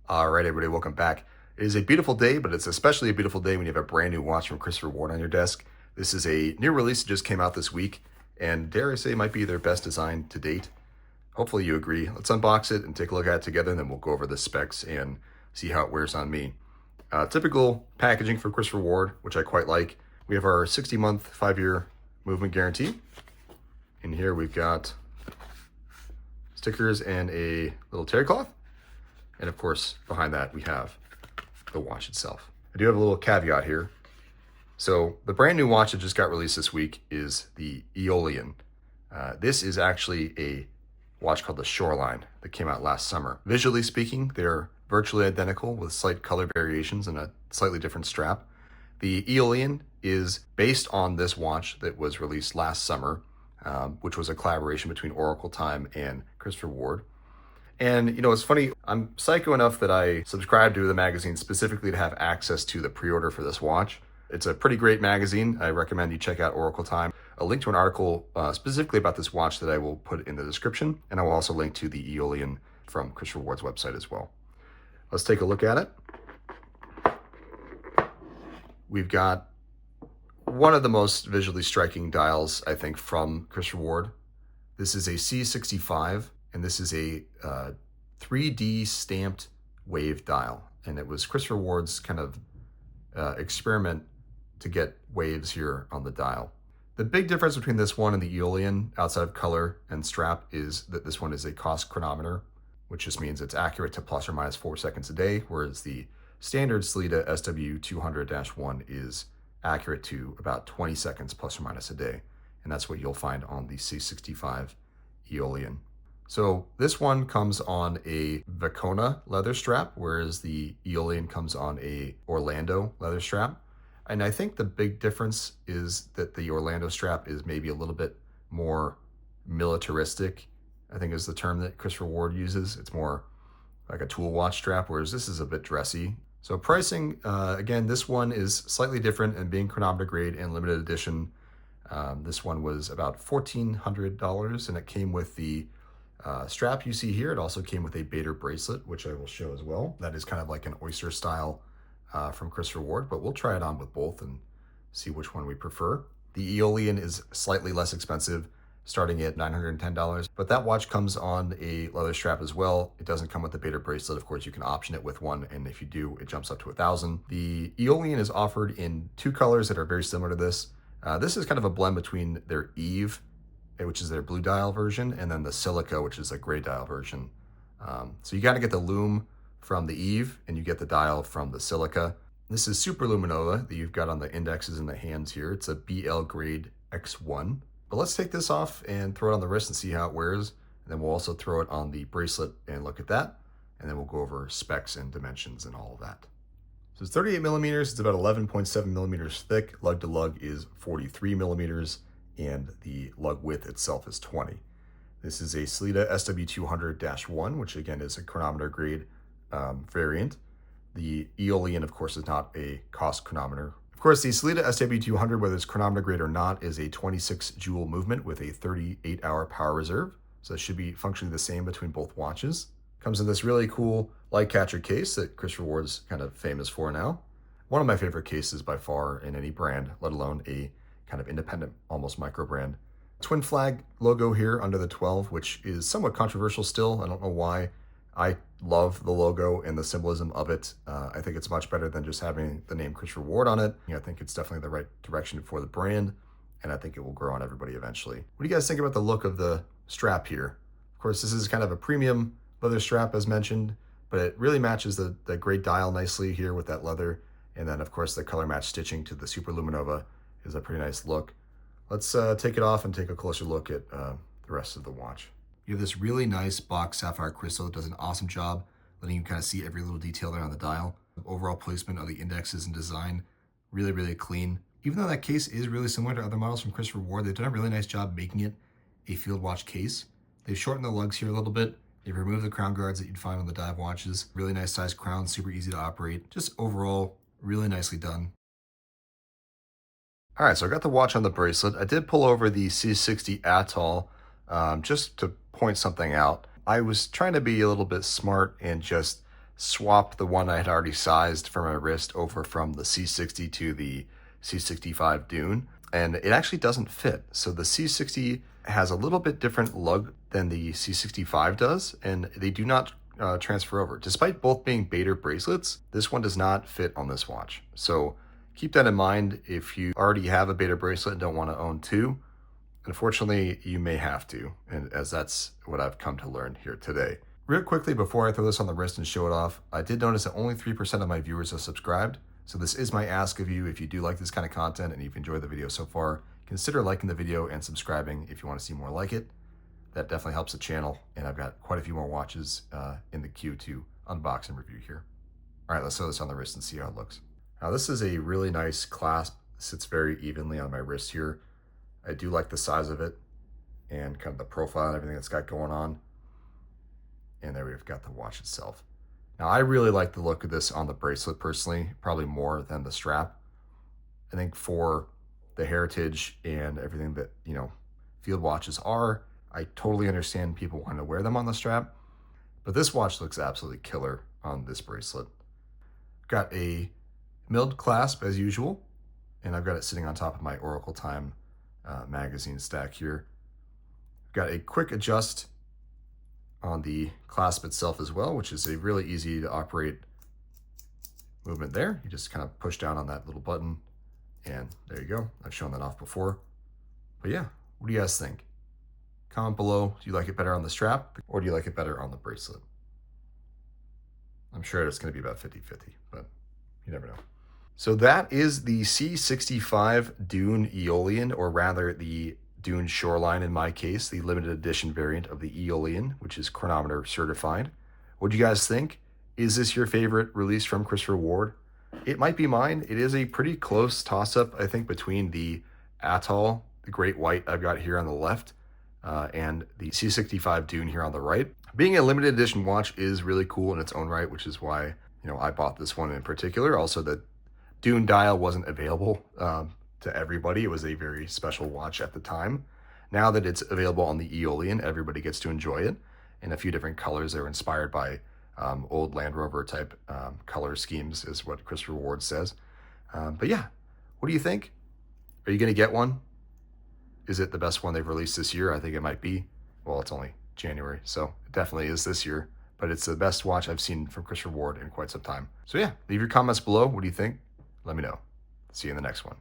All right, everybody, welcome back. It is a beautiful day, but it's especially a beautiful day when you have a brand new watch from Christopher Ward on your desk. This is a new release that just came out this week, and dare I say, might be their best design to date. Hopefully you agree. Let's unbox it and take a look at it together, and then we'll go over the specs and see how it wears on me. Typical packaging for Christopher Ward, which I quite like. We have our 60-month, 5-year movement guarantee. In here we've got stickers and a little terry cloth. And of course, behind that, we have the watch itself. I do have a little caveat here. So the brand new watch that just got released this week is the Aeolian. This is actually a watch called the Shoreline that came out last summer. Visually speaking, they're virtually identical with slight color variations and a slightly different strap. The Aeolian is based on this watch that was released last summer, which was a collaboration between Oracle Time and Christopher Ward. And, you know, it's funny, I'm psycho enough that I subscribe to the magazine specifically to have access to the pre-order for this watch. It's a pretty great magazine. I recommend you check out Oracle Time. A link to an article specifically about this watch that I will put in the description, and I will also link to the Aeolian from Christopher Ward's website as well. Let's take a look at it. We've got one of the most visually striking dials, I think, from Christopher Ward. This is a C65. And this is a 3D stamped wave dial. And it was Christopher Ward's kind of experiment to get waves here on the dial. The big difference between this one and the Aeolian, outside of color and strap, is that this one is a COSC chronometer, which just means it's accurate to plus or minus 4 seconds a day, whereas the standard C65 SW200-1 is accurate to about 20 seconds plus or minus a day. And that's what you'll find on the C65 Aeolian. So this one comes on a Vacona leather strap, whereas the Aeolian comes on a Orlando leather strap. And I think the big difference is that the Orlando strap is maybe a little bit more militaristic, I think is the term that Christopher Ward uses. It's more like a tool watch strap, whereas this is a bit dressy. So pricing, again, this one is slightly different, and being chronometer grade and limited edition, this one was about $1,400, and it came with the strap you see here. It also came with a Bader bracelet, which I will show as well. That is kind of like an oyster style from Christopher Ward, but we'll try it on with both and see which one we prefer. The Aeolian is slightly less expensive, starting at $910, but that watch comes on a leather strap as well. It doesn't come with the Bader bracelet. Of course, you can option it with one, and if you do, it jumps up to $1,000. The Aeolian is offered in 2 colors that are very similar to this. This is kind of a blend between their Eve, which is their blue dial version, and then the Silica, which is a gray dial version. So you got to get the lume from the Eve, and you get the dial from the Silica. This is Super Luminova that you've got on the indexes in the hands here. It's a BL grade X1. But let's take this off and throw it on the wrist and see how it wears. And then we'll also throw it on the bracelet and look at that. And then we'll go over specs and dimensions and all of that. So it's 38 millimeters. It's about 11.7 millimeters thick. Lug to lug is 43 millimeters. And the lug width itself is 20. This is a C65 SW200-1, which again is a chronometer grade variant. The Aeolian, of course, is not a COSC chronometer. Of course, the C65 SW200, whether it's chronometer grade or not, is a 26 joule movement with a 38-hour power reserve. So it should be functionally the same between both watches. Comes in this really cool light catcher case that Christopher Ward's kind of famous for now. One of my favorite cases by far in any brand, let alone a kind of independent, almost micro brand. Twin flag logo here under the 12, which is somewhat controversial still. I don't know why. I love the logo and the symbolism of it. I think it's much better than just having the name Christopher Ward on it. I think it's definitely the right direction for the brand, and I think it will grow on everybody eventually. What do you guys think about the look of the strap here? Of course, this is kind of a premium leather strap as mentioned, but it really matches the great dial nicely here with that leather. And then, of course, the color match stitching to the Super Luminova is a pretty nice look. Let's take it off and take a closer look at the rest of the watch. You have this really nice box sapphire crystal that does an awesome job letting you kind of see every little detail there on the dial. Overall placement of the indexes and design, really, really clean. Even though that case is really similar to other models from Christopher Ward, they've done a really nice job making it a field watch case. They've shortened the lugs here a little bit. They've removed the crown guards that you'd find on the dive watches. Really nice size crown, super easy to operate. Just overall, really nicely done. All right, so I got the watch on the bracelet. I did pull over the C60 Atoll just to point something out. I was trying to be a little bit smart and just swap the one I had already sized for my wrist over from the C60 to the C65 Dune, and it actually doesn't fit. So the C60 has a little bit different lug than the C65 does, and they do not transfer over. Despite both being Beta bracelets, this one does not fit on this watch. So keep that in mind if you already have a Beta bracelet and don't want to own two. Unfortunately, you may have to, and as that's what I've come to learn here today. Real quickly, before I throw this on the wrist and show it off, I did notice that only 3% of my viewers are subscribed. So this is my ask of you. If you do like this kind of content and you've enjoyed the video so far, consider liking the video and subscribing if you want to see more like it. That definitely helps the channel, and I've got quite a few more watches in the queue to unbox and review here. All right, let's throw this on the wrist and see how it looks. Now this is a really nice clasp. It sits very evenly on my wrist here. I do like the size of it and kind of the profile and everything it's got going on. And there we've got the watch itself. Now I really like the look of this on the bracelet personally, probably more than the strap. I think for the heritage and everything that, field watches are, I totally understand people wanting to wear them on the strap, but this watch looks absolutely killer on this bracelet. Got a milled clasp as usual, and I've got it sitting on top of my Oracle Time magazine stack here. Got a quick adjust on the clasp itself as well, which is a really easy to operate movement there. You just kind of push down on that little button, and there you go. I've shown that off before. But yeah, what do you guys think? Comment below, do you like it better on the strap, or do you like it better on the bracelet? I'm sure it's going to be about 50-50, but you never know. So that is the C65 Dune Aeolian, or rather the Dune Shoreline in my case, the limited edition variant of the Aeolian, which is chronometer certified. What do you guys think? Is this your favorite release from Christopher Ward? It might be mine. It is a pretty close toss-up, I think, between the Atoll, the Great White I've got here on the left, and the C65 Dune here on the right. Being a limited edition watch is really cool in its own right, which is why, I bought this one in particular. Also, the Dune dial wasn't available to everybody. It was a very special watch at the time. Now that it's available on the Aeolian, everybody gets to enjoy it in a few different colors. They're inspired by old Land Rover type color schemes, is what Christopher Ward says. But yeah, what do you think? Are you going to get one? Is it the best one they've released this year? I think it might be. Well, it's only January, so it definitely is this year. But it's the best watch I've seen from Christopher Ward in quite some time. So yeah, leave your comments below. What do you think? Let me know. See you in the next one.